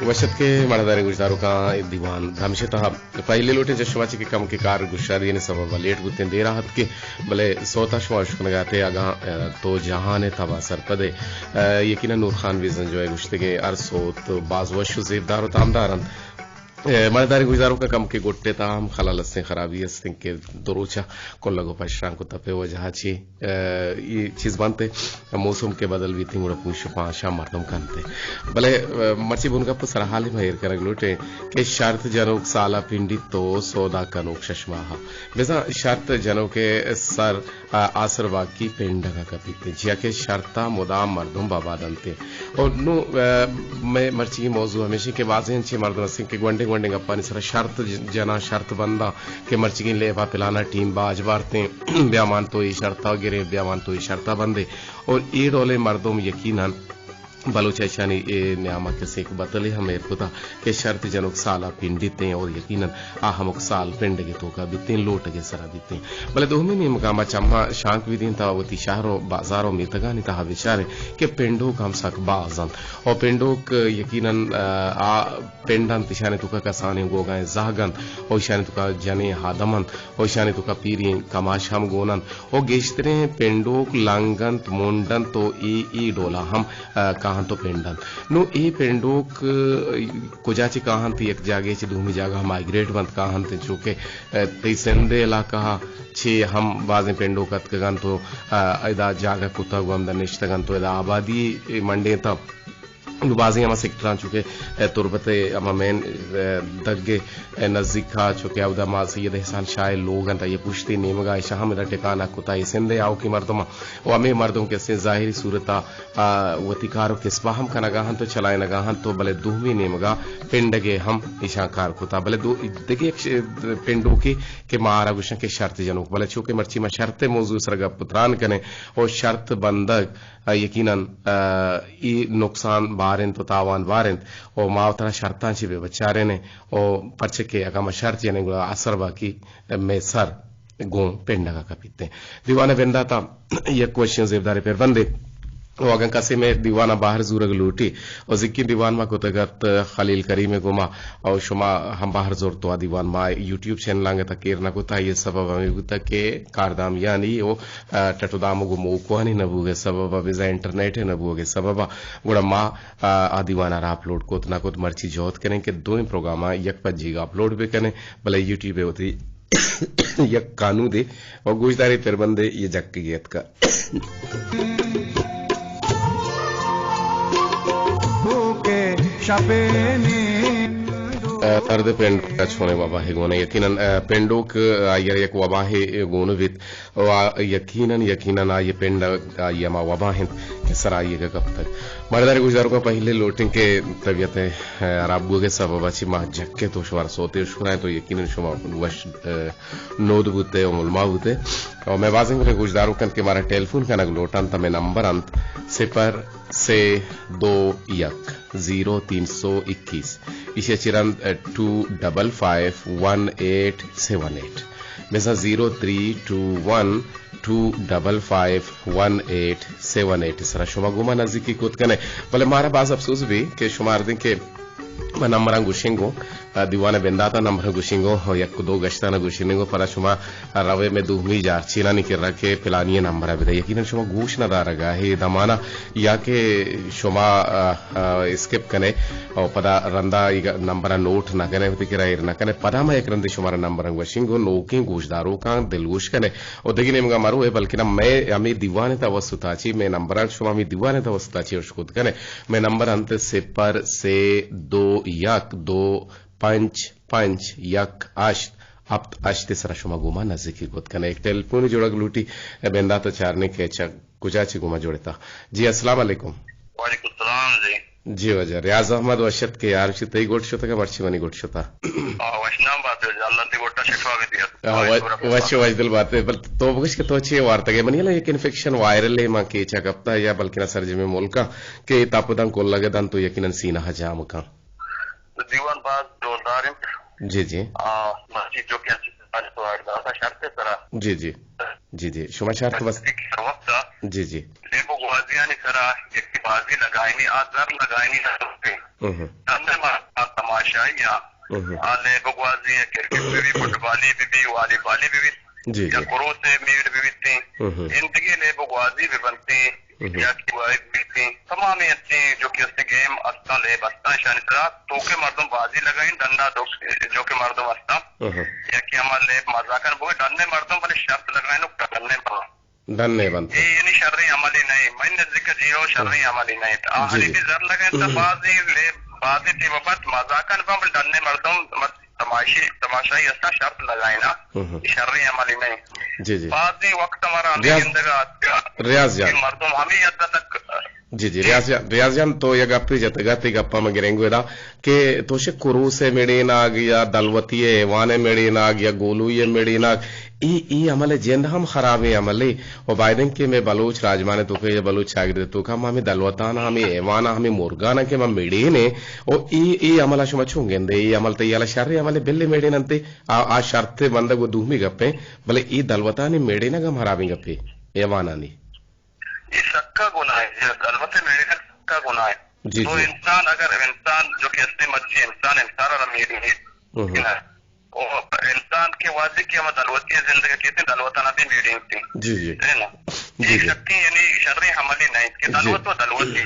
वशत के मणदारी गुजदारों का दीवान धमशे तहा पहले लोटे जशवाची के कम के कार गुशारी ने सबब लेट गुत्ते दे राहत के भले सोता शवाश लगाते आगा तो जहां ने तबा सरपदे यकीन नूर खान विजन जो है गुश्ते के अरसोत बाजवश जेबदार तामदारन मणदारी गुजारों का कम के गोट्टे ताम खलाल से खराबी हस्तिंग के दरोचा को लगो पश्रांग को तपे वजह छी ये चीज बनते मौसम के बदल भी थिंग उड़ा पूछ पाशा मर्दम कांते भले मर्ची बुनका पर सरहाली महर कर लोटे के शर्त जनोक साला पिंडी तो सौदा कनोक शशमाहा बेजा शर्त जनों के सर आसर वाकी पिंड का कपीते जिया के शर्ता मुदाम मर्दम बाबा दंते और नो मैं मर्ची की मौजू हमेशा के वाजें छी मर्दम सिंह के गंडे गप्पा सर शर्त जना शर्त बंदा के मर्ची लेवा पिलाना टीम बाज बारते ब्यामान तो ये शर्ता गिरे ब्यामान तो ये शर्ता बंदे और ये डोले मर्दों यकीनन बलोचानी न्यामा के सेक बतले हमें पुता के शर्त जनोक साला पिंडिते और यकीनन हमक साल पिंड के तो का बिते लोट के सरा बिते भले दोहमी में मकामा चम्मा शांक विदिन था वती शहरों बाजारों में तगानी था विचारे के पिंडो काम सक बाजन और पिंडो यकीनन पिंडन तिशाने तुका का साने गोगाए जागन और शाने तुका जने हादमन और शाने तुका पीरी कमाश हम गोनन और गेश्तरे पिंडो लांगन मुंडन तो ई डोला हम कहां तो पेंडन नो ए पेंडोक कुजाची कहां थी एक जागे ची दूमी जागा माइग्रेट बंद कहां थे चूके ते सेंदे इलाका छे हम बाजे पेंडो कत गन तो इदा जागा कुता गम दनिश्तगन तो इदा आबादी मंडे तब बाजी हम सेक्टर चुके तुरबते हम मेन दग्गे नजदीक खा चुके उदा मा सैयद एहसान शाह लोग अंत ये पुश्ती नेमगा शाह मेरा ठिकाना कुता सिंधे आओ की मर्दमा वो हमें मर्दों के से जाहिरी सूरता वतिकारों के स्पाहम का नगाहन तो चलाए नगाहन तो भले दूहवी नेमगा पिंडगे हम ईशाकार कुता भले दो देखिए पिंडों के मारा गुशन के शर्त जनों भले चूके मर्ची में शर्त मौजू सरगा पुत्रान कने और शर्त बंदक यकीनन ई नुकसान बारें तो तावान बारें और मावतरा शर्तां ची बे बचारे ने और पर्चे के अगम शर्त यानी गुला असर बाकी में सर गो पेंडा का कपीते दीवाने बेंदा था ये क्वेश्चन जेबदारे पर बंदे वो अगन कसे में दीवाना बाहर जूरग लूटी और जिक्की दीवान मा कोतगत खलील करीम गुमा और शुमा हम बाहर जोर तो दीवान मा यूट्यूब चैनल लांगे तक केरना को था ये सबब हमें गुता के कारदाम यानी वो टटुदाम गो मो को नहीं नबूगे सबब विजा इंटरनेट है नबूगे सबब गुड़ा मा दीवाना रा अपलोड को तना को मर्ची जोत करें के दो प्रोग्राम यक पर जीगा अपलोड भी करें भले यूट्यूब पे होती यक कानू दे और गुजदारी फिर बंदे ये जक की गेत का तरद पेंड का छोने बाबा है गोने यकीनन पेंडोक आयर एक वबा है गोन वित यकीनन ये पेंड ये मा वबा है सर आइए का कब तक मर्दारी गुजारों का पहले लोटिंग के तबियत है राबू के सब बची मां जक्के तो शुमार सोते शुराए तो यकीनन शुमार वश नोद बुते और मुलमा बुते और मैं वाजिंग के गुजारों के मारा टेलीफोन का नग लोटन तमे नंबर अंत 0 से 2 1 0321 इसे चिरन 2551878 मेसा 0321 2551878 सरा शुमा गुमा नजदीकी कुत कने भले मारा बाज अफसोस भी के शुमार दिन के नंबर गुशिंगो दीवाना बेंदाता नंबर गुशिंगो यक दो गश्ता न गुशिंगो पर शुमा रवे में दूमी जार चीना निकर रखे पिलानी नंबर अबे यकीनन शुमा गोश न दारगा है दमाना या के शुमा स्किप कने और पदा रंदा नंबर नोट न कने होती किरा न कने पदा में एक रंदे शुमारा नंबर गुशिंगो नोके गोशदारों का दिलगोश कने और देखिए नेमगा मारो है बल्कि ना मैं हमें दीवाने ता वस्तुताची मैं नंबर शुमा में दीवाने ता वस्तुताची और खुद कने मैं नंबर अंत 0 से 2 1 2 5 1 8 अब आज तीसरा शुमा गुमा नजदीकी गोद कने एक टेलीफोन जोड़क लूटी बेंदा तो चारने के कुजाची गुमा जोड़ता जी अस्सलाम वालेकुम वालेकुम सलाम जी वजह रियाज अहमद वशत के यार तई गोट शोता का मर्ची बनी गोट शोता वशनाम बात है अल्लाह ते गोटा शिफा भी दिया वश वजदल बात है बल तो बगश के तो अच्छे वार्ता के बनी एक इन्फेक्शन वायरल है मां के चकपता या बल्कि ना सर्जी में मुल्का के तापदन को लगे दन तो यकीनन सीना हजाम का दीवान बात जोरदार जी मस्जिद जो क्या तो आड़ा शर्त सरा जी शुमा शर्त बस जी देखो वाजिया ने सरा एक बाजी लगाई नहीं आजार लगाई नहीं धन्ने मारता तमाशाइया आले बगवाजी क्रिकेट भी फुटबॉली भी वॉलीबॉली भी या कुरोसे मीड भी थी इनके ले बगवाजी भी बनती या की वाइफ भी थी तमाम अच्छी जो कि उसने गेम अस्ता ले बस्ता शानित्रा तो के मर्दम बाजी लगाई डंडा जो के मर्दम अस्ता या कि हमारे ले मजाकर बोले डंडे मर्दम बड़े शर्त लगाए लोग डंडे पर धन्य बनते ये नहीं शर्री अमली नहीं मैंने जिक्र जियो शर्री अमली नहीं था आखिरी भी जर लगे तो बाजी थी वक्त मजाकन पर डरने मर्दम तमाशाई ऐसा शर्त लगाए ना शर्री अमली नहीं जी जी बाजी वक्त हमारा रियाज मर्दम हमें यद तक जी जी रियाजन तो ये गप्पी जतगती गप्पा में गिरेंगे दा के तोशे कुरूसे मेडीनाग या दलवतीये वाने मेडीनाग या गोलूये मेडीनाग ई अमले जेंद हम खराबे अमले और बायदन के में बलूच राजमाने तो के बलूच शागिर तो का हमें दलवताना हमें एवाना हमें मुर्गाना के हम मेडीने और ई अमला शुम छुंगेंदे ई अमल ते याला शर्रे अमले बिल्ले मेडीनंते आ शर्ते बंद को दूमी गप्पे भले ई दलवताने मेडीना गम खराबी गप्पे एवाना नी इसका गुनाह है अलबत्ते मेरे का गुनाह है तो इंसान अगर इंसान जो कि असली मर्जी इंसान मेरी है और इंसान के वादे की हम दलवती जिंदगी कहते हैं दलवताना भी मीडिंग थी जी जी है ना ये शक्ति यानी शर्री हमली नहीं कि दलवत व दलवती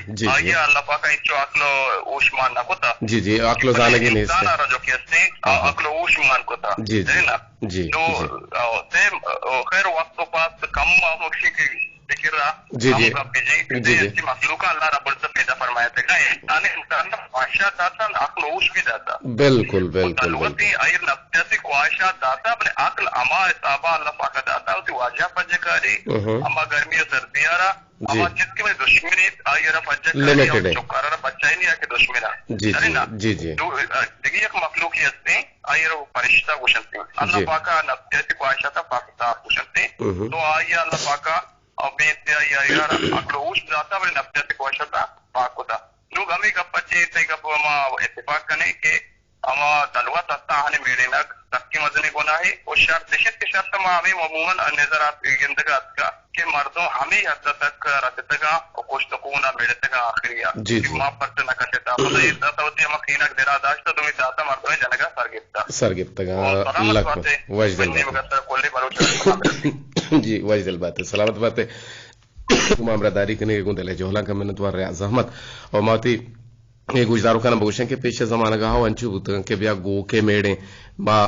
ये अल्लाह पाक का इच्छ अक्लो ऊष्मान ना कोता जी जी अक्लो जाने की नहीं इंसान आ जो कि असली अक्लो ऊष्मान कोता है ना जी तो से खैर वक्त पास कम मुक्ति की जी जी जी जी मखलूका अल्लाह रब्बुल इज्जत पैदा फरमाया था इंसान इंसान ख्वाहिशात दाता अक्ल ऊश भी दाता बिल्कुल बिल्कुल तलवती आयर नफ्सी ख्वाहिशात दाता अपने अक्ल अमा इताबा अल्लाह पाक दाता उती वाजिया पजकारी अमा गर्मी सर्दियारा अमा जिसकी में दुश्मनी आयर पजकारी लिमिटेड है चुकारा बच्चा ही नहीं आके दुश्मना जी जी जी तो देखिए एक मखलूक हस्ती आयर फरिश्ता कुशनती अल्लाह पाक नफ्सी ख्वाहिशात पाकिस्तान कुशनती तो आया अल्लाह पाक अब यार अक्लो ऊश जाता बड़े नफ्स से कोशता पाक होता लोग हमें का पच्चे ते का हम इत्तेफाक करने के हम तलवा तस्ता हने मेरे ना तक्की मजने को ना है और शर्त के शर्त में हमें अमूमन नजर आती है इंतकात का कि मर्दों हमें हद तक रत तक और कुछ तो को ना मेरे तक आखिरिया मां पर ना करते था मतलब ये दाता होती है मखीना देरा दाश्त तुम्हें दाता मर्दों जनगा सरगिफ्ता का लख वजदल कोल्ले बरोच जी वजदल बात है सलामत बात है मामरादारी करने को दले जोहला का मिन्नत वर रियाज अहमद और माती ये गुजदारों का नबोशन के पेशे जमाना का हो अंचु बुतन के बिया गो के मेड़े बा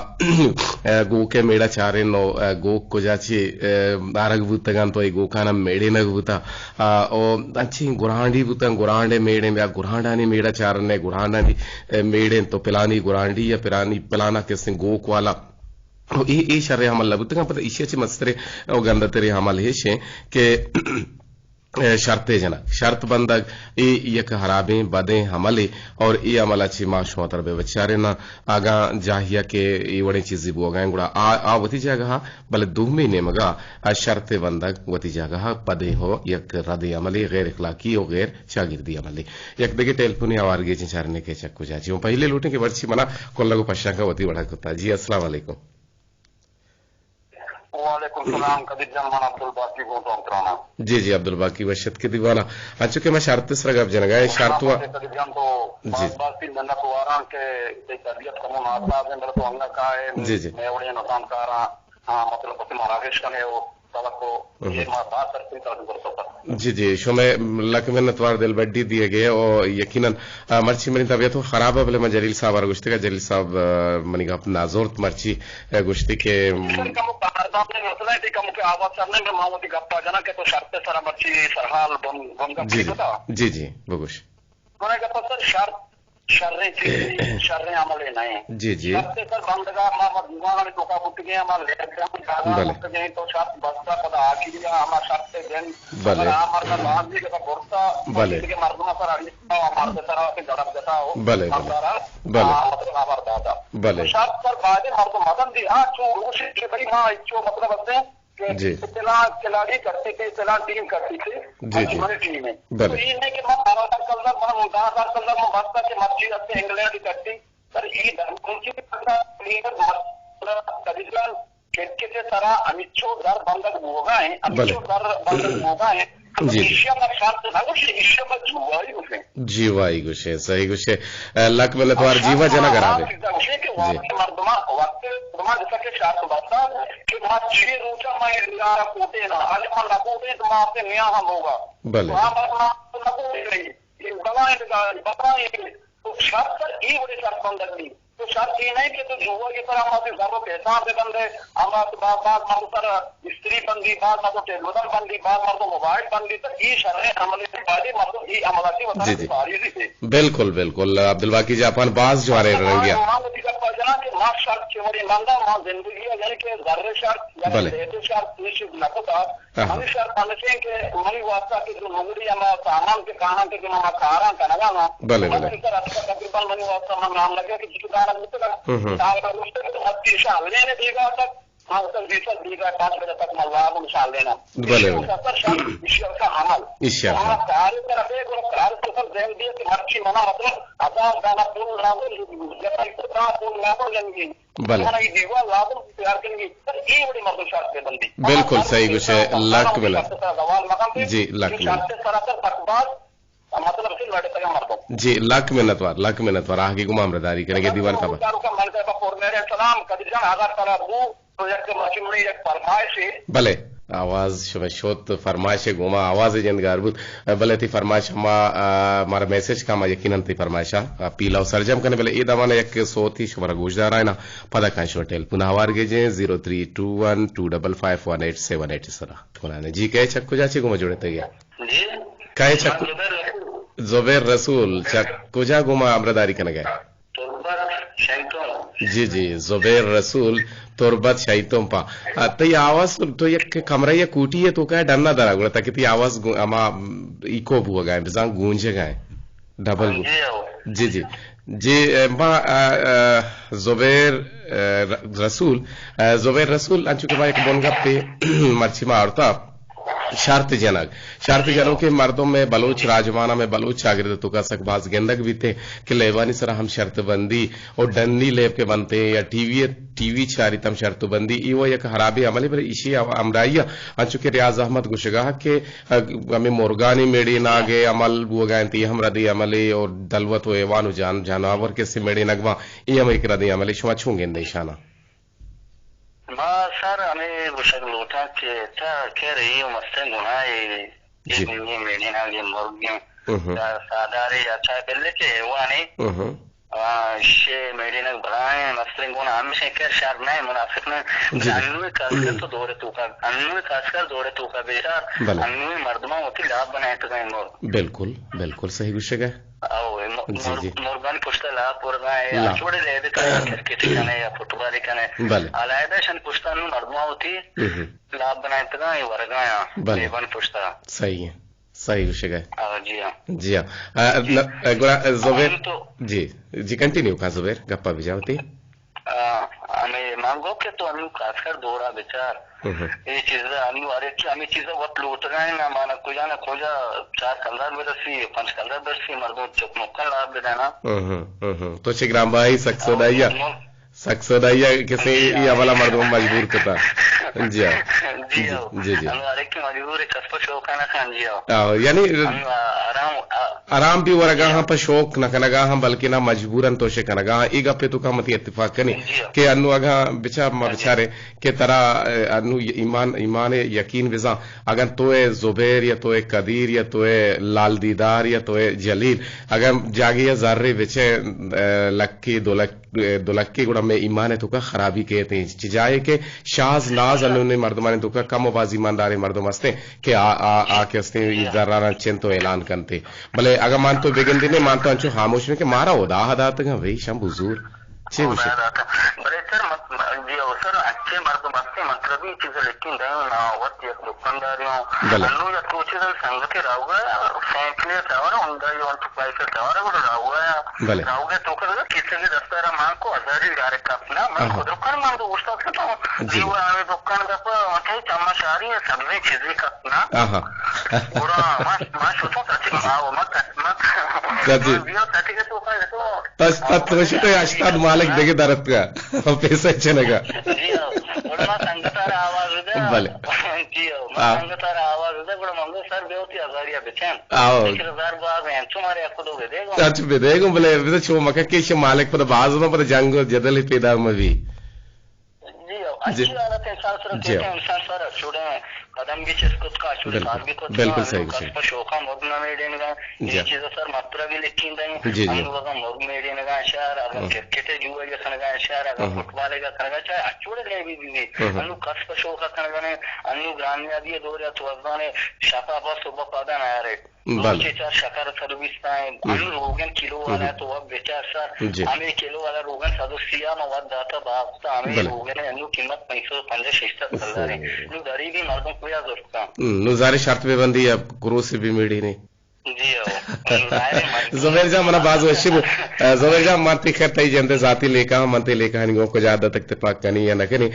गो के मेड़ा चारे नो गो को जाची आरग बुतगान तो गो का नाम मेड़े नग बुता ओ अच्छी गुरांडी बुतन गुरांडे मेड़े बिया गुरांडानी मेड़ा चारने गुरांडानी मेड़े तो पिलानी गुरांडी या पिलाना किसने गोक वाला ई शर्रे हमल बुतगा पता इशे मस्तरे ओ गंदतरे हमल हेशे के शर्ते जना शर्त बंदक यक हराबे बदे हमले और ये अमल अच्छी माशो तरबे बच्चारे ना आगा जाहिया के ये बड़ी चीजें बोगा गुड़ा आ वती जगह भले 2 महीने मगा शर्ते बंदक वती जगह पदे हो यक रदे अमले गैर इखलाकी और गैर शागिर्दी अमले यक देखे टेलीफोन आवारगे चारने के चक्कू जाची पहले लूटे के वर्षी मना कोल्ला को पश्चा का वती बड़ा कुत्ता जी अस्सलाम वालेकुम वालेकुम सलाम कदीर जमान अब्दुल बाकी को तो अंतराना जी जी अब्दुल बाकी वशत के दीवाना अच्छे के मैं शर्त से रगब जनगाए शर्त हुआ कदीर जन तो बात तीन दिन तो आराम के तबीयत कम आता है अंदर तो अंग का है जी जी मैं बड़े नुकसान कर रहा हां मतलब कि महाराज का है वो सबको ये बात करते कर सकता जी जी शो में लक में नतवार दिल बड्डी दिए गए और यकीनन मर्ची मेरी तबीयत तो खराब है बोले मैं जलील साहब और गुश्ती का जलील साहब मनी का नाजोर मर्ची गुश्ती के आवाज करने में मामूली गप्पा जना के तो शर्त सारा मर्ची सरहाल बन जी जी जी बगुश सर शर्त शर्रे अमले नहीं जी जी शर्ते सर बंदगा मामा टोका फुट गया हमारे ले तो शर्त बस्ता पता आखिरिया हमारा शर्ते देन भले हमारा लाभ भी का बोलता भले के मर्दना सर अलिस्ता हमारे तरह के गड़ब देता हो भले भले मतलब हमारा दादा भले शर्त सर बादे मर्द मदन दी हां चो उसे के बड़ी मां इच्छो मतलब बस जी इतना खिलाड़ी करते थे इतना टीम करती थी जी जी हमारी टीम में भले तो ये नहीं कि मैं 12 साल में बस्ता के मर्जी रखते इंग्लैंड की करती सर ये उनकी कदीजलाल खेत के तरह अमिच्छो दर बंदक होगा है अमिच्छो दर बंदक होगा है जी जीवाई गुशे सही गुशे लक में लतवार जीवा जना करावे तो शर्त पर ई बड़ी शर्त बंदी तो शर्त ये नहीं कि तो जुआ की तरह हमारे घर में पैसा पे बंदे हमारे बाद मारो तर स्त्री बंदी बाद मारो टेलीविजन बंदी बाद मारो मोबाइल बंदी तो ये शर्त हमले बादी मारो ये अमलाती बता सारी बिल्कुल बिल्कुल अब्दुल बाकी जापान बाज जो आ रहे रह गया मां शर्त चोरी मांगा मां जिंदगी यानी कि जर्रे शर्त यानी रेट शर्त निश्चित न होता हमें शर्त हमेशा के मनी वास्ता के मुगरी या सामान के काना के मां कारा कनगा ना भले भले तकरीबन मनी वास्ता में नाम लगे कि जिसका साल मुश्किल तो 30 साल लेने देगा तक हाँ तक 20 देगा 5 बजे तक मल्लाह मिसाल लेना भले ईश्वर का अमल ईश्वर का कार्य तरफ एक और कार्य तो सब देख दिए कि मर्ची मना मतलब आधा गाना पूर्ण लागू जब इतना पूर्ण लागू लेंगे भले ये जीवा लागू तैयार करेंगे पर ये बड़ी मतलब शर्त है बंदी बिल्कुल सही कुछ है लाख मिनट जी लाख मिनट सरासर तकबार मतलब फिर लड़े तक मर दो जी लाख मिनट वार आगे गुमाम रदारी करेंगे दीवार भले आवाज शोत फरमाइश गोमा आवाज जन गारबुत भले थी फरमाइश हमारा मैसेज का यकीनन थी फरमाइशा पीला सरजम कने भले ए दमाने एक सोती शुमरा गोजदार है ना पदा कांश होटल पुनः हवार गेजे 0321255187 सरा कोना जी कहे चक्को जाचे गोमा जोड़े तगिया जी कहे चक्को जुबैर रसूल चक्को जा गोमा अमरदारी कने गए जी जी जुबैर रसूल तुरबत शैतों पा तो आवाज तो एक कमरा या कूटी है तो क्या डरना दरा गुड़ा ताकि ती आवाज अमा इको बुआ गए बिजांग गूंजे गए डबल जी जी जी मां जुबैर रसूल अंचु के बाद एक बोनगा पे मर्ची मारता शर्त जनों के मर्दों में बलोच राजमाना में बलोच शागिर्द तो का सकबाज गेंदक भी थे कि लेवानी सर हम शर्त बंदी और डन्नी लेब के बनते हैं या टीवी चारितम शर्त बंदी वो एक हराबी अमली पर इसी अमराइया अंचुके रियाज अहमद गुशगाह के हमें मुर्गानी मेड़ी नागे अमल बुगायती हम रदी अमली और दलवत व एवानु जानवर के से मेड़ी नगवा ये हम एक रदी अमली शुमा छूंगे निशाना सर हमें गुशक लोटा के था कह रही हूँ मस्ते गुनाए ये मेड़ी नागे मुर्गी सादारे अच्छा पहले के हुआ नहीं शे मेरी नग बढ़ाए मस्तिंग गुना हमेशा कर शार नहीं मुनाफिक ने अन्नू खासकर तो दौरे तू का बेचार अन्नू मर्दमा होती लाभ बनाए तो गए मोर बिल्कुल सही विषय है मुर्गान पुश्ता लाभ पुरगाए छोड़े ले देते क्रिकेट कने या फुटबॉल कने अलायदा शन पुश्ता नु मर्दमा होती लाभ बनाए तो गए वरगाया लेवन पुश्ता सही विषय है जी हाँ जुबैर जी कंटिन्यू का जुबैर गप्पा बिजावती हमें मांगो के तो अनु खासकर दोरा विचार ये चीजें अनु अरे हमें चीजें बहुत लूट रहे हैं ना माना खोजा 4 बरसी 5 बरसी मर्दों चुप मुक्का लाभ देना तो शिग्राम भाई सक्सोदाइया किसी ये वाला मर्दों मजबूर करता जी यानी आराम भी वरगा हम पर शौक न कनगा हम बल्कि ना मजबूरन तो शे कनगा ई गपे तो का मत इत्तेफाक कनी के अनु अगा बेचारे के तरह अनु ईमान यकीन विजा अगर तोए जुबैर या तोए कदीर या तोए लाल दीदार या तोए जलील अगर जागिया जर्रे बेचे लक्की दो लक्की गुड़ा में ईमान है तो का खराबी कहते हैं चिजाए के शाज नाज अन्होंने मर्दमाने तो का कम आवाज ईमानदार मर्दम हस्ते के आके हस्ते जर्रा चेन तो ऐलान करते भले अगर मान तो बेगन दिन मानता अंचो खामोश में के मारा हो दाह दात वही शम हुजूर छे बड़े सर अच्छे मर्द मस्ते मतलबी चीजें लेकिन नावत या दुकानदारियों अन्नू या कुछ संगति राहुगा सैकड़े सवार उनका ये तो पैसे सवार वो राहुगे तो कर किसी के दस्तारा मां को हजारी गारे कापना मैं खुद दुकान मां तो उस तक तो जीव आवे दुकान का पर मतलब चमचारी है सभी चीजें कापना पूरा मां सोचो ताकि मां मत दियो ताकि के तो का तो तत्वशी तो अष्टाद मालिक देगे दरत का पैसा चलेगा संगतारा आवाज भले जी मंग सर आवाज होता बड़ा मंग सर बेवती आजारिया बेचैन आओ 1000 बार हैं तुम्हारे आपको दो बेदेगो अच्छा बेदेगो भले बिदा छो मका के छ मालिक पर बाज में पर जंग जदल पैदा में भी जी अच्छी हालत है इंसान सर कहते हैं इंसान सर छोड़े कदम भी जिसको का छोड़े साल भी को बिल्कुल सही कस पर शोका मोगना मेडेन का ये चीज सर मात्रा भी लिखी नहीं हम लोग का मोग मेडेन का शहर अगर क्रिकेट जुआ जो सनगा शहर अगर फुटबॉल का सनगा चाहे छोड़े ले भी हम लोग कस पर शोका सनगा ने अन्य ग्रामीण आदि दो या तो ने शाखा पर सुबह पौधा ना यार चार शकार सर्विस अन्य रोगन किलो वाला तो अब बेचार सर हमें किलो वाला रोगन सदस्य मवाद दाता बाप हमें रोगन अन्य कीमत 550-60 गरीबी मर्दों को या जरूरत नुजारे शर्त पे बंदी अब क्रोस से भी मेड़ी नहीं जी ज़ुबैर जा मना बाज वशिब ज़ुबैर जा मानती खैर जंदे जाती लेका मनते लेका हनिगो को ज्यादा तक इत्तेफाक कनी या न कनी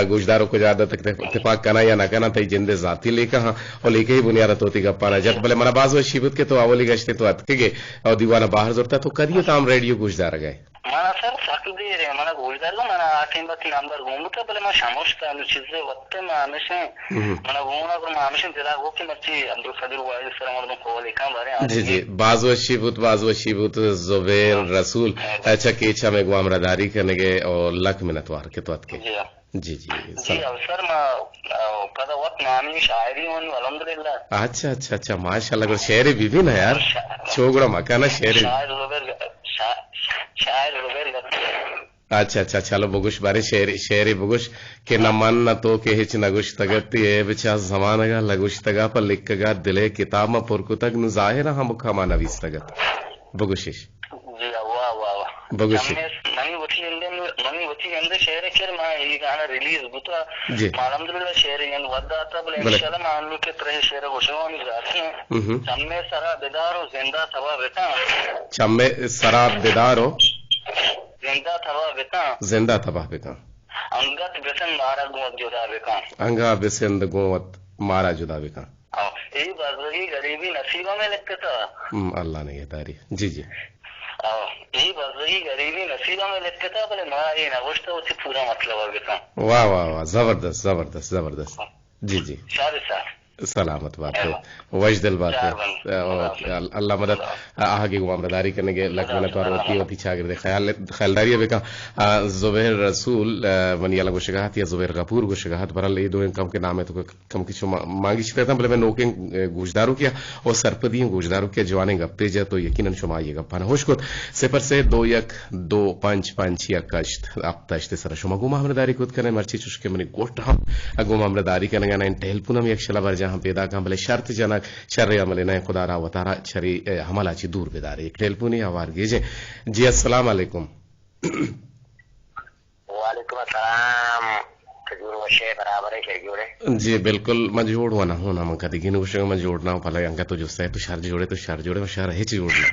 गुजदारों को ज्यादा तक इत्तेफाक कना या न कना तई जंदे जाती लेका और लेके ही बुनियाद तोती गप्पाना जब भले मना बाज वशिबत के तो आवली गश्ते तो अतके और दीवाना बाहर जोरता तो करिए ताम रेडियो गुजदार गए mana sir saklı रे mana गोलदार mana आठें बाकी नंबर घूमता पहले मैं शामोश का अनुचित वक्त में हमेशा mana घूमना को हमेशा दिला वो कि मच्छी अब्दुल कदीर वाइज सर मर्दों को लिखा बारे जी जी बाजो शिबुत ज़ुबैर रसूल अच्छा के अच्छा में गुआमरादारी करने के और लक मिनतवार के तो अतके जी जी जी सर मैं पता वक्त नामी शायरी होनी अल्हम्दुलिल्लाह अच्छा अच्छा अच्छा माशाल्लाह को शेर भी ना यार छोगड़ा मकाना शेर अच्छा अच्छा चलो बुगुश बारे शेरी बुगुश के न मन न तो के हिच नगुश तगती ए बिचा जमानगा लगुश तगा पर लिखगा दिले किताब में पुरकुतग नु जाहिर हम खमा नवीस तगत बुगुशिश जी वाह वाह बुगुश मनी वची अंदर शेर के मैं ये गाना रिलीज बुता जी अल्हम्दुलिल्लाह शेर यन वदा था बले इंशाल्लाह मानू के तरह शेर गोशवानी जाते हैं चम्मे सरा बेदारो जिंदा थवा बेटा चम्मे सरा बेदारो जिंदा थवा बेटा अंगत बेसन गोवत मारा जुदा बेका यही बजरी गरीबी नसीबों में लिखते था अल्लाह ने ये तारी जी जी यही बजरी गरीबी नसीबों में लिखते था बोले मैं ये नगोश तो उससे पूरा मतलब है बेटा वाह वाह वाह जबरदस्त जबरदस्त जबरदस्त जी जी सलामत बात है वजदल बात है अल्लाह मदद आगे गुआमदारी करने के लगने पर होती छागिर दे ख्यालदारी बेका ज़ुबैर रसूल वनियाला को शगाहत या ज़ुबैर गफूर को शगाहत बरल ये दो इनकम के नाम है तो कम की मांगी छता बोले मैं नोके गुजदारों किया और सरपदी गुजदारों के जवाने गप्पे जा तो यकीनन शुमा ये गप्पा होश को सिफर से 2-1-2-5-5 या कश्त आप तश्ते सर शुमा गुआमदारी खुद करने मर्ची चुस्के मनी गोट हम गुआमदारी करने का टेलपुनम एक शला बर जहां पैदा का भले शर्त जनक शर अमल न खुदारा वतारा शरी हमलाची दूर बेदार एक टेलपुनी आवार गेजे जी अस्सलाम वालेकुम वालेकुम अस्सलाम खजूर वशे बराबर है जोड़े जी बिल्कुल मैं जोड़वा ना होना मैं कदी गिन वशे मैं जोड़ना भला अंका तो जो है तो शर जोड़े और शर है जोड़ना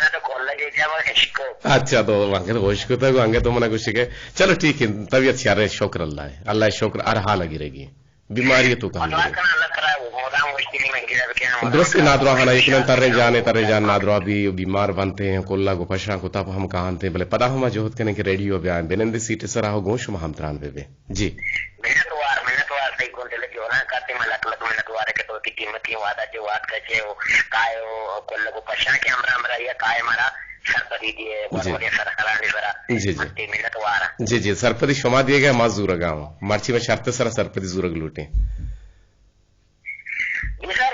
तो खोल लगे जब इश्क अच्छा तो अंगे तो इश्क तो अंगे तो मना कुछ के चलो ठीक है तबीयत यार शुक्र अल्लाह शुक्र अरहा लगी रहेगी बीमारी तो कहां दुरुस्त नादरा हना इतना तररे जान नादरा भी बीमार बनते हैं कोल्ला को पशा को तब हम कहां थे भले पता हम जोहत करने के रेडियो बयान बेनंदी सीट सर हो गोश हम त्रान बेबे जी मिनटवार सही कोन ले जो ना काते में लक मिनटवार के तो की कीमती वादा जो बात का छे वो कायो कोल्ला को पशा के हमरा या काय मारा सरपदी दिए बड़े सरकरानी बरा जी जी सरपदी शुमा दिए गए माजूर गांव मर्ची में शर्त सर सरपदी जूरग लूटे सर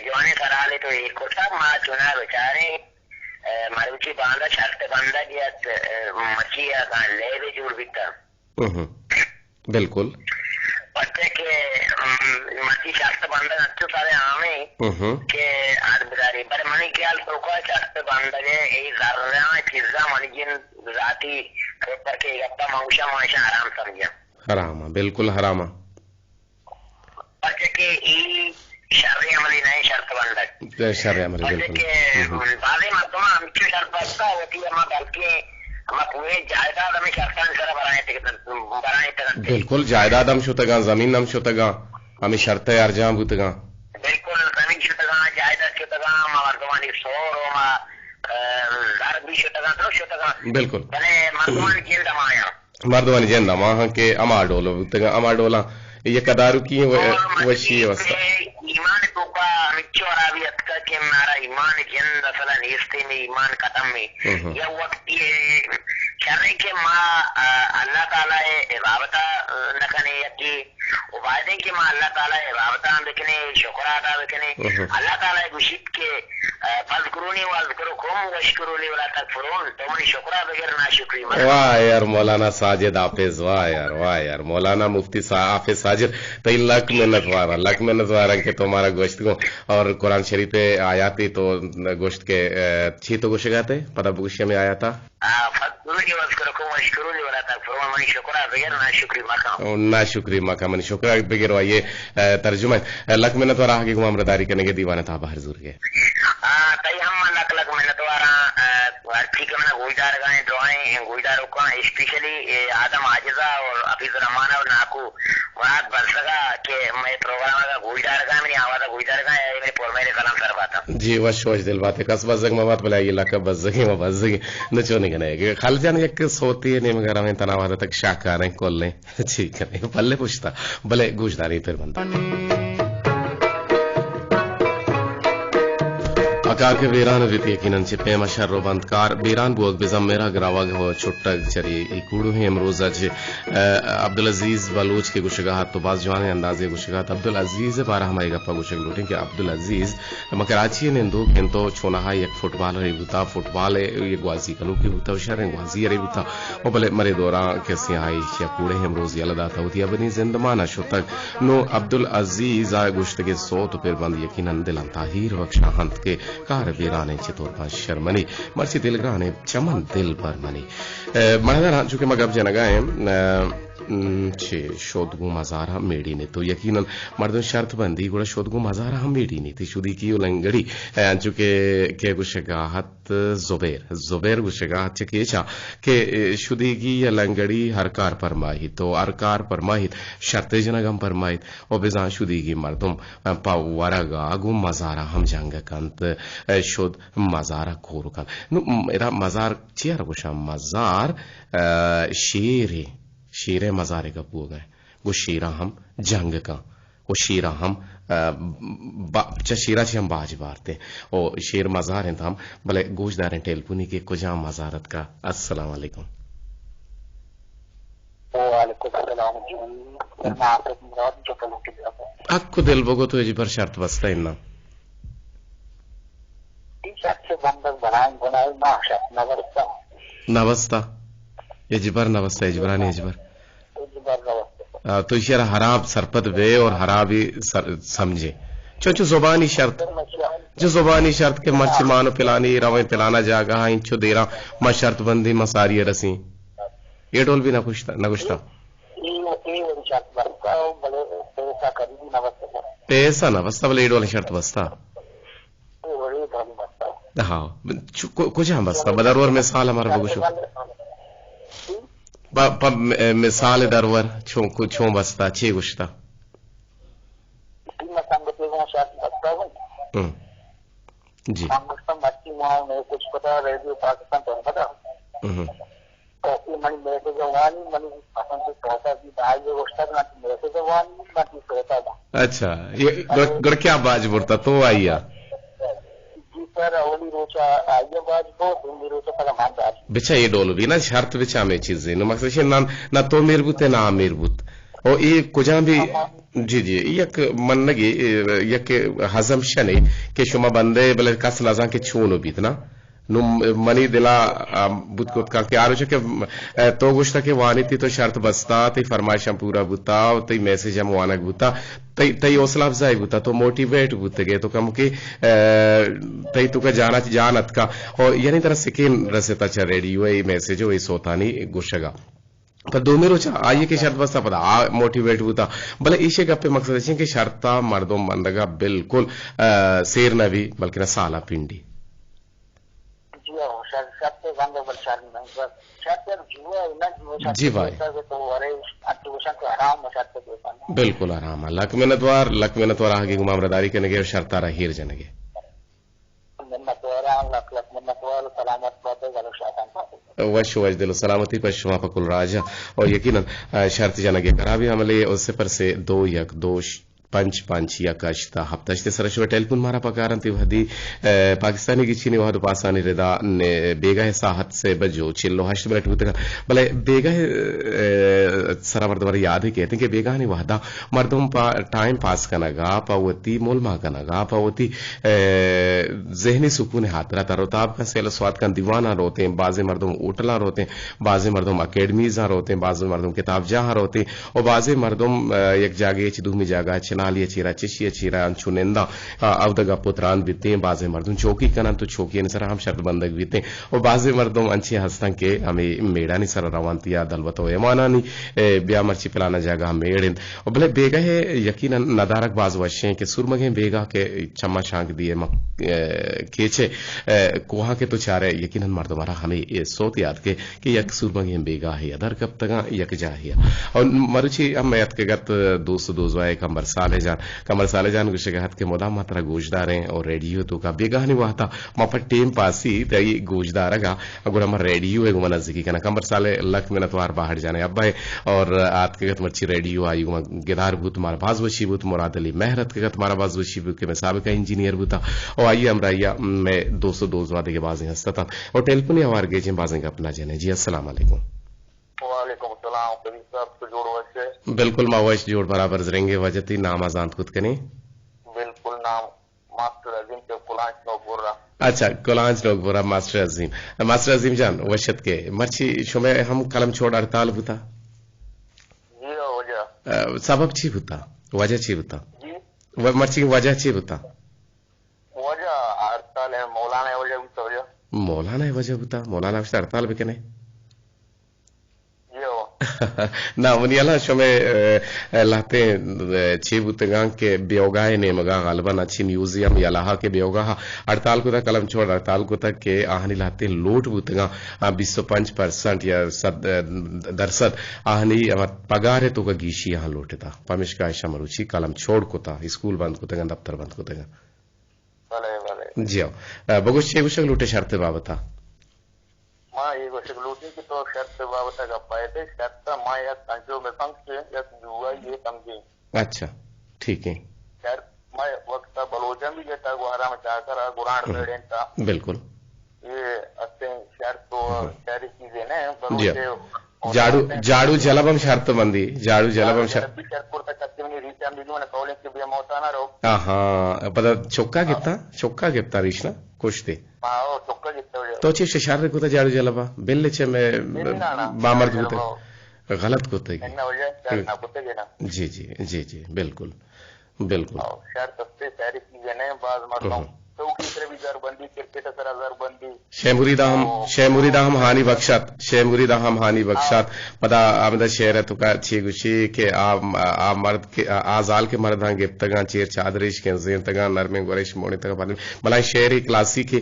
जवाने कराले तो एक कोठा मां चुना बेचारे मरुची बांधा शर्त बांधा दिया मच्छी का ले भी जुड़ बिता बिल्कुल बच्चे के मच्छी शर्त बांधा अच्छे सारे आमे के आदमी पर मनी ख्याल तो को शर्त बांधा के यही जर्रा चीज़ा मनी जिन जाती पेपर के गप्पा मांगशा हराम समझा हरामा बिल्कुल हरामा बच्चे के ई शर्री अमली नहीं शर्त बांधा शर्री अमली बिल्कुल बाले मतमा हमकी शर्त बांधा होती है मां बल्कि हम पूरे जायदाद में शर्तान करा बनाए थे बिल्कुल जायदाद हम शुतगा जमीन हम शुतगा हमें शर्त अर्जा बुतगा बिल्कुल जमीन शुतगा जायदाद शुतगा मर्दवानी सोरो मा घर भी शुतगा तो शुतगा बिल्कुल भले मर्दवानी जेल दमाया मर्दवानी जंदा मां के अमाडोलो तगा अमाडोला ये कदारू की वशी वस्ता ईमान तो का मिचोरा भी अतका के मारा ईमान जंद असल नेस्ते में ईमान खत्म में या वक्त ये शर्रे के मां अल्लाह ताला है इबादत नकने यकी वादे के मां अल्लाह ताला है इबादत देखने शुक्र अदा देखने अल्लाह ताला गुशित के फज़कुरूनी वज़कुरुकुम वशकुरूली वला तकफुरून तो मन शुक्र बगैर नाशुक्री। वाह यार मौलाना साजिद हाफिज, वाह यार मौलाना मुफ्ती हाफिज साजिद तई लक मेहनत वारा के तुम्हारा गोश्त को और कुरान शरीफ आयाती तो गोश्त के छी तो गोश्त गाते पता बुशिया में आया था ना शुक्री मका मन शुक्र बगैर ये तर्जुमा लक मेहनत वारा की गुमामदारी करने के दीवाना था बाहर जूर के तई हम लक मेहनत वारा ठीक है। मैंने गुलजार गाए दुआएं गुलजारों का स्पेशली आदम आजिजा और हफीज रहमान और नाकू वहां बरसगा के मैं प्रोग्राम का गुलजार गाए मेरी आवाज गुलजार गाए मेरे पोर मेरे कलम सर बात जी वश वश दिल बात है कस बजग मवात भला ये लक बजगी म बजगी न चोने के नहीं खालजान एक सोती है नेम घर में तनाव तक शाकार है कोल्ले ठीक है पल्ले पूछता भले गुजदारी फिर बनता के बेरान वित यकीनन चिपे मशर बंदकार बेरान बोग बिजम मेरा ग्रावग हो छुट्टक चरी कूड़ू है अमरोज अज अब्दुल अजीज बलूच के गुशगाहत तो बाज जवान अंदाजे गुशगाहत अब्दुल अजीज बारा हमारे गप्पा गुशग लूटें कि अब्दुल अजीज मकराची ने दो खेतो छोना एक फुटबॉल रे बुता फुटबॉल ये ग्वाजी कनु की बुता शहर ग्वाजी रे बुता ओ भले मरे दौरा कैसे आई या कूड़े है अमरोज यलदा था उती बनी जिंदमाना शुतक नो अब्दुल अजीज आ गुश्त के सो तो फिर बंद यकीनन दिलन ताहिर बख्शा हंत के कार बेराने चितोर पर शर्मनी मर्सी दिल ग्राने चमन दिल पर मनी मनहर चूंकि मगब जनगाए छे शोधगु मजारा मेडी ने तो यकीनन मर्दों शर्त बंदी गुड़ा शोधगु मजारा हम मेडी ने थी शुदी की उलंगड़ी चूंकि के गुशगाहत जुबैर गुशगाहत चकेचा के शुदी की लंगड़ी हर कार पर माहित तो हर कार पर माहित शर्त जनगम पर माहित और बिजा शुदी की मर्दुम पावरगा गु मजारा हम जंग कंत शुद मजारा खोर का मेरा मजार चियर गुशा मजार शेरे मजारे का पू गए वो शीरा हम जंग का वो शीरा हम शीरा से हम बाज बारते और शेर मजार हैं हम भले गोशदार हैं टेलपुनी के कुजा मजारत का अस्सलाम वालेकुम। अक्को दिल बगो तो जी पर शर्त बसता इन्ना नवस्ता यजबर नवस्ता यजबरानी यजबर तो इशारा हराब सरपत वे और हराबी समझे चो जुबानी शर्त जो जुबानी शर्त के मर्ची मानो पिलानी रवे पिलाना जागा इंचो देरा म शर्त बंदी मसारी रसी ये डोल भी न कुछता पैसा न बस्ता बोले ये डोल शर्त बस्ता हाँ कुछ हम बस्ता बदरवर मिसाल हमारा बगुशु मिसाल दरवर छो बस्ता छे गुश्ता जी कुछ पता रेडियो पाकिस्तान तो पता अच्छा ये गड़ क्या बाज बुरता तो आइया बिछा ये डोल भी ना शर्त बिछा में चीजें न मकसद ना तो मेरबूत है ना मेरबूत और ये कुजा भी जी यक मन लगी यक हजम शने के शुमा बंदे बले कस लजा के छूनो बीत ना नु मनी दिला बुत को का क्या आरोच के तो गुश्ता के वानी थी तो शर्त बस्ता ते फरमाइश पूरा बुता ते मैसेज हम वानक बुता तई हौसला अफजाई बुता तो मोटिवेट बुते गए तो कम के तई तू का जानत का और यानी तरह सिकिन रसेता च रेडियो ये मैसेज हो सोतानी गुशगा पर दो मेरो आइए के शर्त बस्ता पता मोटिवेट होता भले ईशे गप्पे मकसद है कि शर्ता मर्दों मंदगा बिल्कुल शेर न भी बल्कि न साला पिंडी जी भाई बिल्कुल आराम है लक मेहनत वार आगे गुमामदारी करने के शर्ता हीर जनगे वश वज दिलो सलामती पर शुमा पकुल राजा और यकीनन शर्त जनगे करावी हमले उससे पर से 2-1 पंच पंच या कश्ता हफ्तश्ते सरशव टेलीफोन मारा पकारांति वहदी पाकिस्तानी की चीनी वहद पासानी रिदा ने बेगा है साहत से बजो चिल्लो हश्त मिनट होते भले बेगा है सरा मर्द याद ही कहते हैं कि बेगा नहीं वहदा मर्दों टाइम पास कनगा पावती मोलमा कनगा पावती जहनी सुकून हाथ रहा तरोताब का सेल स्वाद का दीवाना रोते हैं बाजे मर्दों उठला रोते हैं बाजे मर्दों अकेडमीज रोते हैं बाजे मर्दों किताब जहाँ रोते हैं और बाजे मर्दों एक जागे दूमी जागा नालिया चीरा चिशिया चीरा अंचुनेंदा अवदगा पुत्रान बीते बाजे मर्दों चौकी कना तो चौकी सर हम शर्त बंदक बीते और बाजे मर्दों अंचे हस्ता के हमें मेड़ा नहीं सर रवानतिया दलबतो एमाना नहीं ब्या मर्ची पिलाना जागा मेड़े और भले बेगा है यकीन नदारक बाज वशे के सुरमगे बेगा के चम्मा शांक दिए केचे कोहा के तो चारे यकीन मर्द मारा हमें सोत याद के कि यक सुरमगे बेगा है अदर कब तक यक जाहिया और मरुची हम यत के गत दोस्त दोजवाए कमर साले जान गुशे के हाथ के मोदा मात्रा गोजदार हैं और रेडियो तो का बेगा नहीं वाता मापा टेम पासी तई गोजदार गा अगर हम रेडियो है गुमना जिकी कना कमर साले लक में नतवार बाहर जाने अब भाई और आत के गत मर्ची रेडियो आई गुमा गेदार भूत मारा बाज वशी भूत मुराद अली मेहरत के गत मारा बाज वशी भूत के मैं साबिका इंजीनियर भूता और आइए हम राइया मैं 202 वादे के बाजें हंसता था और टेलीफोन आवार गेजें बाजें का अपना जाने जी अस्सलाम वालेकुम। बिल्कुल मावश जोड़ बराबर जरेंगे वजती नाम आजाद खुद कने बिल्कुल नाम मास्टर अजीम के कुलांच लोग बोल रहा। अच्छा कुलांच लोग बोल रहा मास्टर अजीम जान वशत के मर्ची शुमे हम कलम छोड़ हड़ताल बुता जी वजह सबब छी बुता वजह छी बुता जी मर्ची की वजह छी बुता वजह हड़ताल है मौलाना वजह बुता मौलाना हड़ताल भी कने ना वनियाला शमे लाते बुतगा के बेओगाए ने मगा गालबन अच्छी म्यूजियम या लाहा के बेओगा हड़ताल को कलम छोड़ हड़ताल को तक के आहनी लाते लोट बुतगा 25% या 10% आहनी पगार है तो का गीशी यहाँ लोटेता पमिश का ऐसा मरुची कलम छोड़ को था स्कूल बंद को तगा दफ्तर बंद को तगा जी आओ बगुश छे लूटे शर्त बाबता मां ये गोष्ट लूटी की तो शर्त बाबत का पाए शर्त मां या संजो में समझे या दुआ ये समझे। अच्छा ठीक है शर्त मां वक्त बलोचन भी जेता गुहारा में चाकर गुरान बेड़े था बिल्कुल ये अते शर्त तो सारी चीजें ने बलोचे जाड़ू जलबम शर्त बंदी जाड़ू जलबम शर्त शर्तपुर तक कच्चे रीचा मिलू ने कॉलेज के भी मौता ना रो हां पता चौका कितना रीशना कुछ थे हां चौका कितना तो चे शशार को तो जाड़ू जलबा बिल्ले चे में बामर्द को गलत को थे जी जी जी जी बिल्कुल बिल्कुल शर्त से सारी चीजें ने बाज मरता चौकी से भी जरबंदी क्रिकेट सर जरबंदी शेमुरीदा हम हानि बख्शात पता आमदा शेर तो का छी गुशी के आ मर्द के आजाल के मर्द गिफ्तगा चेर चादरिश के जेन तगा नरमे गोरेश मोनी तगा पानी मलाई शेर क्लासी के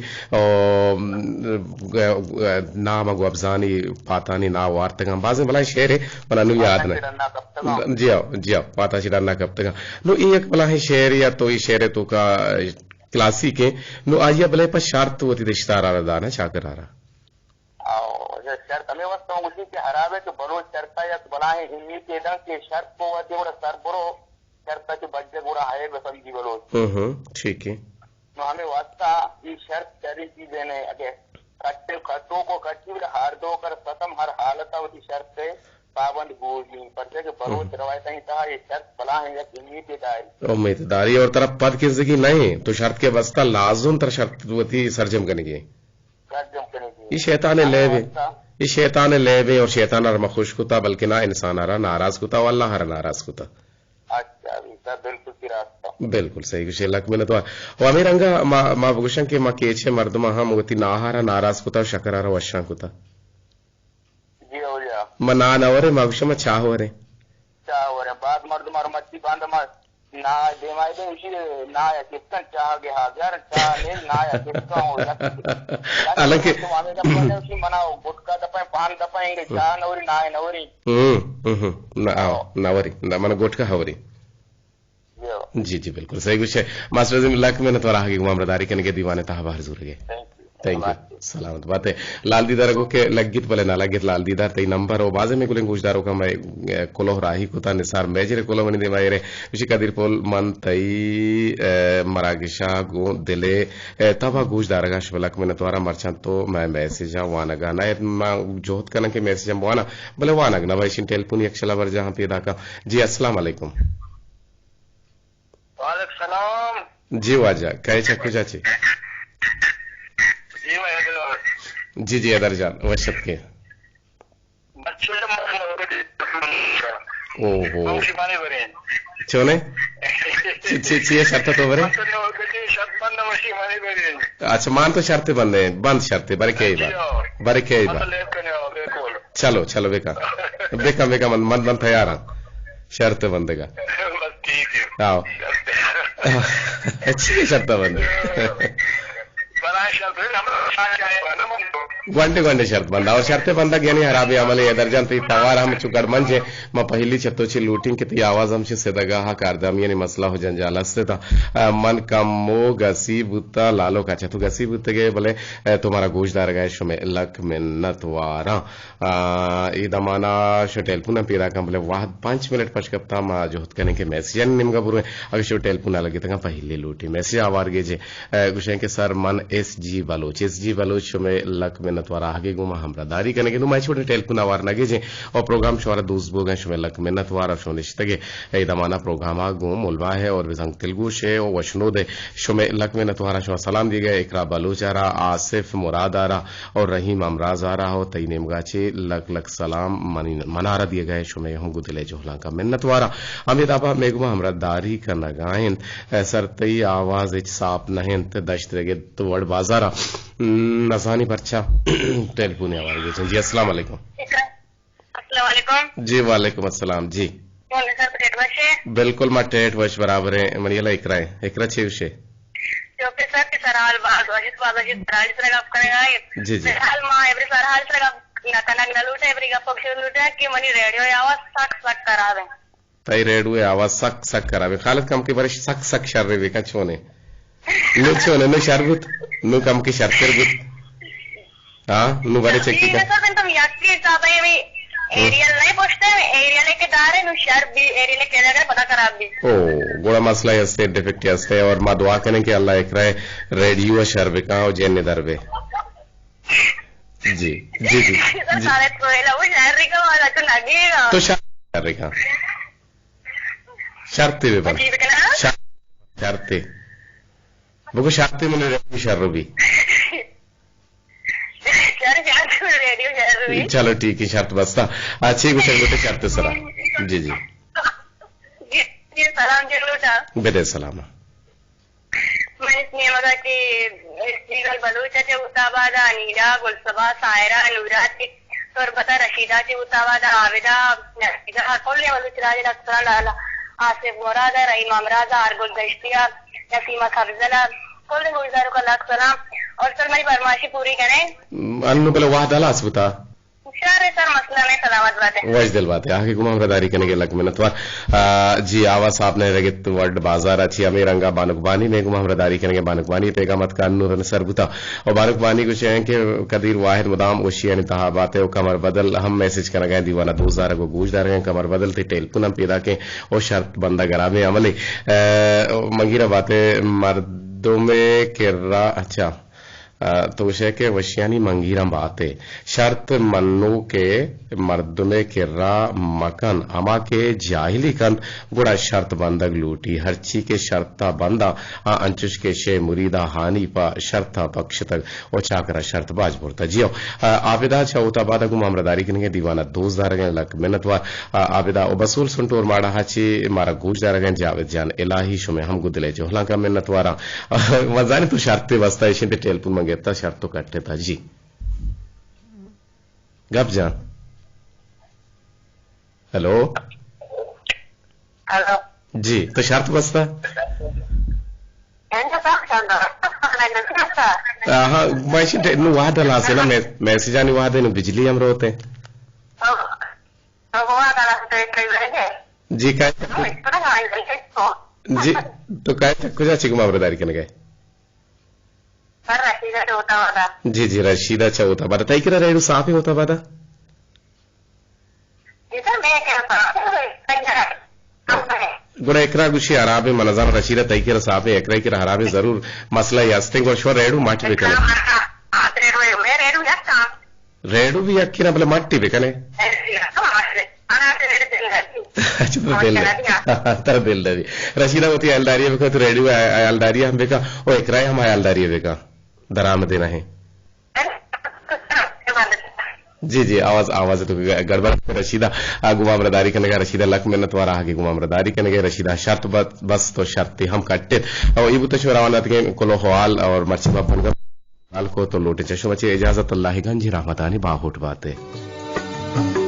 नाम अगु अफजानी पातानी ना वार्तगा बाजे मलाई शेर है मला नु याद नहीं जी आओ पाता चिड़ना कब तक नो एक बला है शेर या तो ये शेर तो का क्लासी के नो आइया भले पर शर्त होती रिश्ता रहा ना चाकर आ रहा शर्त हमें वस्तु उसी के हरावे के बरो शर्ता या बला है हिंदी के दंग के शर्त को वते बड़ा सर बरो शर्ता के बच्चे बुरा है समझी बरो ठीक है नो हमें वास्ता ये शर्त सारी चीजें ने अगे कट्टे खतों को कट्टी हार दो कर खत्म हर हालत होती शर्त से पाबंद गोली परते के बरोच रवायत ही था ये शर्त बला है या उम्मीददारी उम्मीददारी और तरफ पद की जिंदगी नहीं तो शर्त के वास्ता लाजुम तर शर्त होती सर्जम करेंगे ये शैतान ले भी और शैतान और मखुश कुता बल्कि ना इंसान आरा नाराज कुता वाला हर नाराज कुता अच्छा बिल्कुल सही कुछ लक में तो अमीर अंगा मा बगुशन के मा केचे मर्दमा हम होती नाहारा नाराज कुता शकरारा वशा कुता मना नवरे मगुशम चाहवरे बाद मर्द मार मच्छी बांध मार ना देवाई दे उसी ना या कितना चाह के हजार चाह ने ना या कितना हो अलग उसी मनाओ गुटका दपाए पान दपाएंगे चाह नवरी ना नवरी नवरी ना मन गुटका हवरी जी जी बिल्कुल सही कुछ है मास्टर जिम लक में न तो रहा कि गुमामदारी करने के दीवाने ता बाहर जुर गए थैंक यू सलामत बात है लाल दीदार को के लगित बोले ना लगित लाल दीदार तई नंबर ओ बाजे में गुलें गुजदारो का मैं कोलो राही को ता निसार मेजरे कोलो मनी दे मायरे उसी कदिर पोल मन तई मरागिशा गो दिले तबा गुजदार का शबलक में तोरा मरचन तो मैं मैसेज वानगा ना जोहत कन के मैसेज वाना बोले वानग ना भाई टेलीफोन एक चला बर जहां पेदा का जी अस्सलाम वालेकुम वालेकुम सलाम जी वाजा कहे चक्कू चाची जी जी अदर जान वशत के ओहो चोने ची शर्त तो बरे अच्छा मान तो शर्त बंद है बंद शर्त बारे क्या ही बात चलो चलो बेका बेका बेका मन तैयार शर्त बंदेगा आओ अच्छी शर्त बंद gwante gwante shart banda और शर्ते बंदा यानी हराबे अमले दर्जन ती तवार हम चुकर मंजे म पहली छतो ची लूटिंग के ती आवाज हम से सदगा हा कारदम यानी मसला हो जंजाल अस्ता मन कम मो गसी बुत्ता लालो का छतु गसी बुत्ते के बोले तुम्हारा गोशदार गए शुमे लक मिन्नत वारा ई दमाना शो टेलीफोन पीरा का बोले वाह 5 मिनट पचकप्ता मा जोहत करने के मैसेज निमगा बुरे अगर शो टेलीफोन लगे तंगा पहली लूटी मैसेज आवार गे जे गुशे के सर मन एसजी बलोच शुमे लक मिन्नत वारा आगे गुमा हमरादारी करने के नुमाई छोटे टेलीफोन आवार नगे जे और प्रोग्राम शोरा दूस बोगे शुमे लक मिन्नत वारा शो निश्तगे ए दमाना प्रोग्राम आ गो मुलवा है और विजंग तेलुगु शे और वशनो दे शुमे लक मिन्नत वारा शो सलाम दिए गए इकरा बलोचारा आसिफ मुरादारा और रहीम अमराजारा हो तई नेमगाचे लक लक सलाम मनारा दिए गए शुमे हम गुदले जोहला का मिन्नत वारा अमित आपा मेगुमा हमरादारी का नगाइन सर तई आवाज इच साफ नहीं दश्त लगे तो वड बाजारा नसानी परछा टेलीफोन आवाज जी अस्सलाम वालेकुम जी वालेकुम अस्सलाम जी बिल्कुल मा टेट वर्ष बराबर है मनियला इकरा छे विषय जी जी तई रेडियो आवाज सक सक करावे खालत कम के बरश सक सक शर्रे वे का छोने नु शरबत नु कम की शर्तर बुत हां नु बड़े चक्की का तुम याकी साबे में एरिया नहीं पूछते एरिया लेके दारे नु शर भी एरिया लेके लगा पता करा भी ओ गोड़ा मसला है से डिफेक्ट है और मा दुआ करें कि अल्लाह इकराए रेडियो शर्बे का और जेने दरबे जी जी जी सारे कोयला वो शर्री का वाला तो लगेगा तो शर्री का शर्ते वे बन शर्ते वो शर्ते में रेडियो शर्बी चलो ठीक है शर्त बस्ता अच्छी कुछ अगले शर्त सरा जी जी सलाम जरूर बेटे सलाम मैंने मगा कि स्त्रीगल बलूचा चे उताबादा अनीला गुलसबा सायरा नूरात और बता रशीदा चे उताबादा आविदा नसीदा कोल्ले बलूच राजे अक्सरा लाला आसिफ मुरादा रहीम अमरादा आरगुल गश्तिया नसीमा खफजला कोल्ले गुलजारों का लाख सलाम और सर मेरी फरमाइशी पूरी करें अन्नू पहले वाह दला असबता सर मसला नहीं सलामत बात है वैस दिल बात है आगे गुमा हमरादारी करने के लग मिनत वार जी आवाज आपने रगित वर्ड बाजार अच्छी अमीर रंगा बानुकबानी में गुमा हमरादारी करने के बानुकबानी पेगामत का नूर सरबुता और बानुकबानी कुछ है कि कदीर वाहिद मुदाम ओशिया तहा बातें और कमर बदल हम मैसेज करना गए दीवाना 2000 को गूंजदार गए कमर बदल थे टेलीफोन हम पैदा के और शर्त बंदा गरा में अमले मंगीरा बातें मर्दों में किर्रा अच्छा तो उसे के वशियानी मंगीरा बाते शर्त मन्नू के मर्द में किर्रा मकन अमा के जाहिली कन गुड़ा शर्त बंदग लूटी हरची के शर्ता बंदा अंचुश के शे मुरीदा हानि पा शर्ता पक्ष तक और चाकरा शर्त बाज बोलता जियो आबिदा छाउता बादा गुम हमरादारी के दीवाना 2000 गए लक मिनतवार आबिदा ओ बसूल सुंटोर माड़ा हाची मारा गूजदार गए जावेद जान इलाही शुमे हम गुदले जोहला का मिनतवारा वजानी तो शर्ते वस्ता इशिंते टेलीफोन मंगेता शर्त तो कटते था जी गप जान हेलो हेलो जी तो शर्त बसता हाँ मैं वाद ला से ना मैसेज आने वाद है बिजली हम रोते जी का जी तो काय कुछ अच्छी गुमा बरदारी करने गए सर रशीदा होता वादा जी जी रशीदा चा होता बादा तई किरा रेडू साफे होता बादा सर मैं क्या गुना एकरा गुशी अराबे मनजर रशीदा तई किरा साफे एकरा किरा हराबे जरूर मसला यास्टिंग और श्योर रेडू माटी बेकले रेडू भी अक्किना बले माटी बेकले तर दिल दवी रशीदा होती अलदारिया बेका तो रेडू अलदारिया हम बेका ओ एकरा हम अलदारिया बेका दरामदे नहीं जी जी आवाज तो गड़बड़ रशीदा गुमाम रदारी करने का रशीदा लक मिन्नत वारा आगे गुमाम रदारी करने का रशीदा शर्त बस तो शर्त हम कट्टे और ये बुत शवरावनात के कोलो हवाल और मर्चिबा पनगा हाल को तो लोटे चशो बचे इजाजत अल्लाह गंज रहमतानी बाहोट बातें